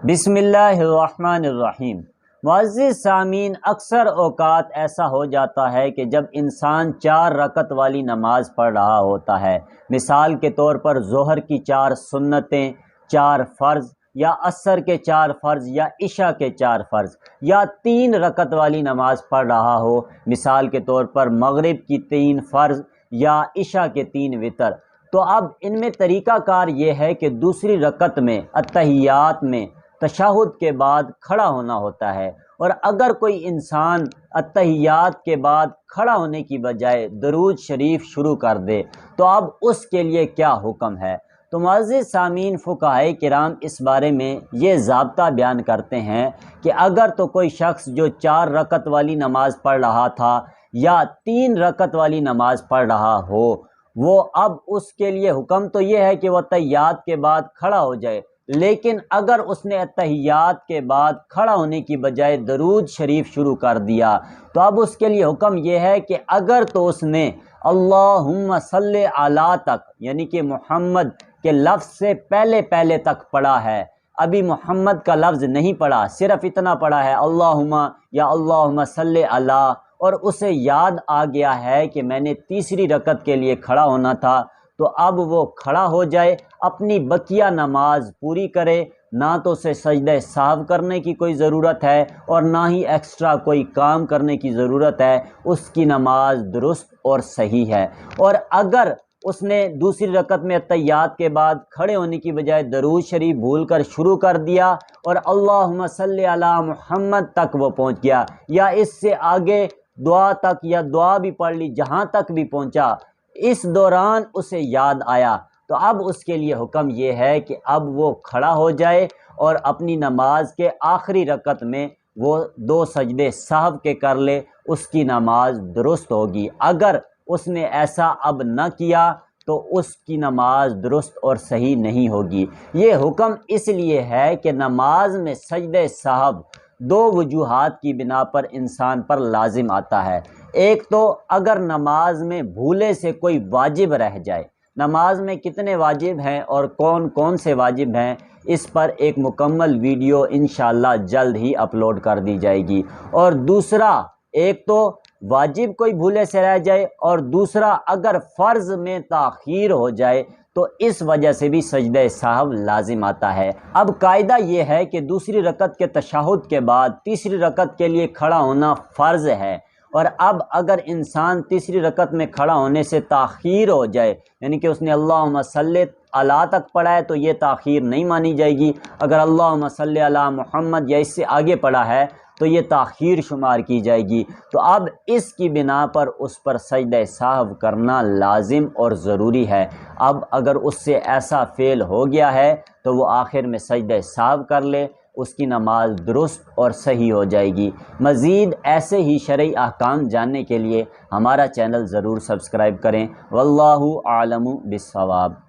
بسم اللہ الرحمن الرحیم۔ معزز سامعین، اکثر اوقات ایسا ہو جاتا ہے کہ جب انسان 4 رکعت والی نماز پڑھ رہا ہوتا ہے، مثال کے طور پر ظہر کی 4 سنتیں، 4 فرض، یا عصر کے 4 فرض، یا عشاء کے 4 فرض، یا 3 رکعت والی نماز پڑھ رہا ہو، مثال کے طور پر مغرب کی 3 فرض یا عشاء کے 3 وتر، تو اب ان میں طریقہ کار یہ ہے کہ دوسری رکعت میں اتحیات میں تشہد کے بعد کھڑا ہونا ہوتا ہے، اور اگر کوئی انسان اتحیات کے بعد کھڑا ہونے کی بجائے درود شریف شروع کر دے تو اب اس کے لیے کیا حکم ہے؟ تو معزز سامعین، فقہائے کرام اس بارے میں یہ ضابطہ بیان کرتے ہیں کہ اگر تو کوئی شخص جو 4 رکعت والی نماز پڑھ رہا تھا یا 3 رکعت والی نماز پڑھ رہا ہو، وہ اب اس کے لیے حکم تو یہ ہے کہ وہ اتحیات کے بعد کھڑا ہو جائے، لیکن اگر اس نے اتحیات کے بعد کھڑا ہونے کی بجائے درود شریف شروع کر دیا تو اب اس کے لیے حکم یہ ہے کہ اگر تو اس نے اللہم صلی علی تک، یعنی کہ محمد کے لفظ سے پہلے تک پڑھا ہے، ابھی محمد کا لفظ نہیں پڑھا، صرف اتنا پڑھا ہے اللہم یا اللہم صلی علی، اور اسے یاد آ گیا ہے کہ میں نے تیسری رکعت کے لیے کھڑا ہونا تھا، تو اب وہ کھڑا ہو جائے، اپنی بقیہ نماز پوری کرے، نہ تو اسے سجدہ سہو کرنے کی کوئی ضرورت ہے اور نہ ہی ایکسٹرا کوئی کام کرنے کی ضرورت ہے، اس کی نماز درست اور صحیح ہے۔ اور اگر اس نے دوسری رکعت میں اتحیات کے بعد کھڑے ہونے کی بجائے درود شریف بھول کر شروع کر دیا اور اللہم صلی علی محمد تک وہ پہنچ گیا، یا اس سے آگے دعا تک یا دعا بھی پڑھ لی، جہاں تک بھی پہنچا، اس دوران اسے یاد آیا، تو اب اس کے لیے حکم یہ ہے کہ اب وہ کھڑا ہو جائے اور اپنی نماز کے آخری رکعت میں وہ 2 سجدے سہو کے کر لے، اس کی نماز درست ہوگی۔ اگر اس نے ایسا اب نہ کیا تو اس کی نماز درست اور صحیح نہیں ہوگی۔ یہ حکم اس لیے ہے کہ نماز میں سجدہ سہو 2 وجوہات کی بنا پر انسان پر لازم آتا ہے۔ ایک تو اگر نماز میں بھولے سے کوئی واجب رہ جائے، نماز میں کتنے واجب ہیں اور کون کون سے واجب ہیں، اس پر ایک مکمل ویڈیو انشاءاللہ جلد ہی اپلوڈ کر دی جائے گی۔ اور دوسرا، ایک تو واجب کوئی بھولے سے رہ جائے، اور دوسرا اگر فرض میں تاخیر ہو جائے تو اس وجہ سے بھی سجدہ سہو لازم آتا ہے۔ اب قاعدہ یہ ہے کہ دوسری رکعت کے تشہد کے بعد تیسری رکعت کے لیے کھڑا ہونا فرض ہے، اور اب اگر انسان تیسری رکعت میں کھڑا ہونے سے تاخیر ہو جائے، یعنی کہ اس نے اللہم صلی علی تک پڑھا ہے تو یہ تاخیر نہیں مانی جائے گی، اگر اللہم صلی علی محمد یا اس سے آگے پڑھا ہے تو یہ تاخیر شمار کی جائے گی، تو اب اس کی بنا پر اس پر سجدہ سہو کرنا لازم اور ضروری ہے۔ اب اگر اس سے ایسا فعل ہو گیا ہے تو وہ آخر میں سجدہ سہو کر لے، اس کی نماز درست اور صحیح ہو جائے گی۔ مزید ایسے ہی شرعی احکام جاننے کے لیے ہمارا چینل ضرور سبسکرائب کریں۔ واللہ اعلم بالصواب۔